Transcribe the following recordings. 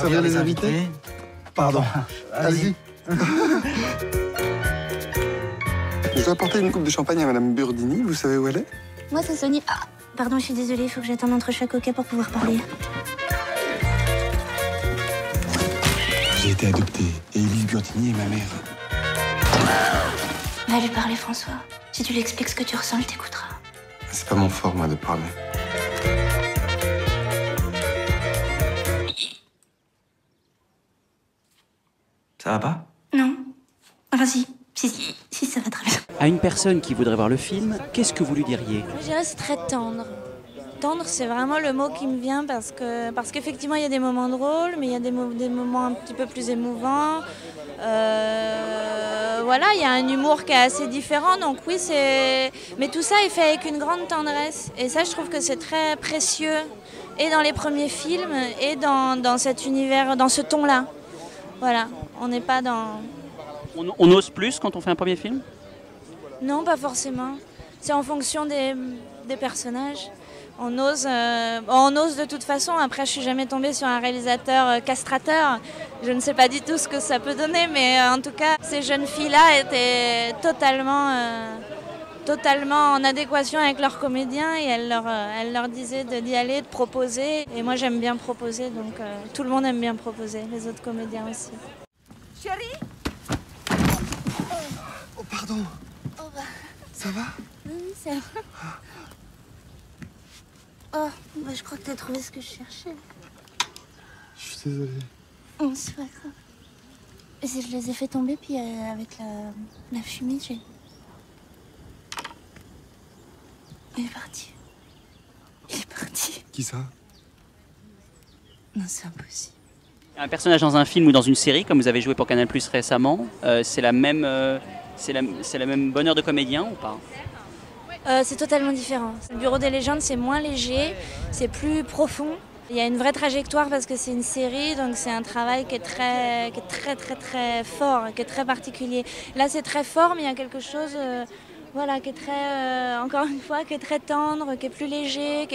servir les invités? Pardon. Allez-y. Je dois apporter une coupe de champagne à Madame Burdini. Vous savez où elle est? Moi, c'est Sony. Ah, pardon, je suis désolée, il faut que j'attende entre chaque coquet pour pouvoir parler. J'ai été adoptée et Élise Burdini est ma mère. Va lui parler, François. Si tu lui expliques ce que tu ressens, il t'écoutera. C'est pas mon fort, moi, de parler. Ça va pas? Non. Enfin, si, ça va très bien. À une personne qui voudrait voir le film, qu'est-ce que vous lui diriez? Je dirais c'est très tendre. Tendre, c'est vraiment le mot qui me vient parce qu'effectivement, il y a des moments drôles, mais il y a des moments un petit peu plus émouvants. Voilà, il y a un humour qui est assez différent, donc oui, mais tout ça est fait avec une grande tendresse. Et ça, je trouve que c'est très précieux, et dans les premiers films, et dans cet univers, dans ce ton-là. Voilà, on n'est pas dans... On ose plus quand on fait un premier film? Non, pas forcément. C'est en fonction des personnages. On ose de toute façon. Après, je suis jamais tombée sur un réalisateur castrateur. Je ne sais pas du tout ce que ça peut donner, mais en tout cas, ces jeunes filles-là étaient totalement en adéquation avec leurs comédiens et elles leur disaient d'y aller, de proposer. Et moi, j'aime bien proposer, donc tout le monde aime bien proposer, les autres comédiens aussi. Chérie? Oh, pardon. Oh, bah. Ça va? Oui, ça va. Oh, bah, je crois que t'as trouvé ce que je cherchais. Je suis désolée. Oh, c'est pas grave. Je les ai fait tomber, puis avec la fumée, Il est parti. Il est parti. Qui ça? Non, c'est impossible. Un personnage dans un film ou dans une série, comme vous avez joué pour Canal+ récemment, c'est la même bonheur de comédien ou pas? C'est totalement différent. Le Bureau des légendes, c'est moins léger, c'est plus profond. Il y a une vraie trajectoire parce que c'est une série, donc c'est un travail qui est très fort, qui est très particulier. Là, c'est très fort, mais il y a quelque chose, voilà, qui est très, encore une fois, qui est très tendre, qui est plus léger,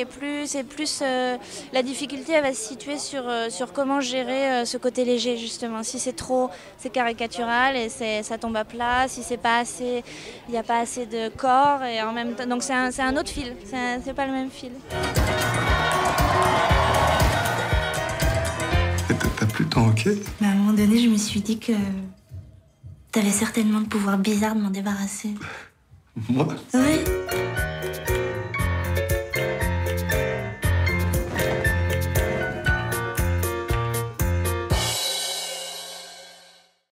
la difficulté, elle va se situer sur comment gérer ce côté léger justement. Si c'est trop, c'est caricatural et ça tombe à plat. Si c'est pas assez, il n'y a pas assez de corps et en même temps, donc c'est un autre fil. C'est pas le même fil. T'as plus le temps, ok? Mais à un moment donné, je me suis dit que t'avais certainement le pouvoir bizarre de m'en débarrasser. Moi? Oui.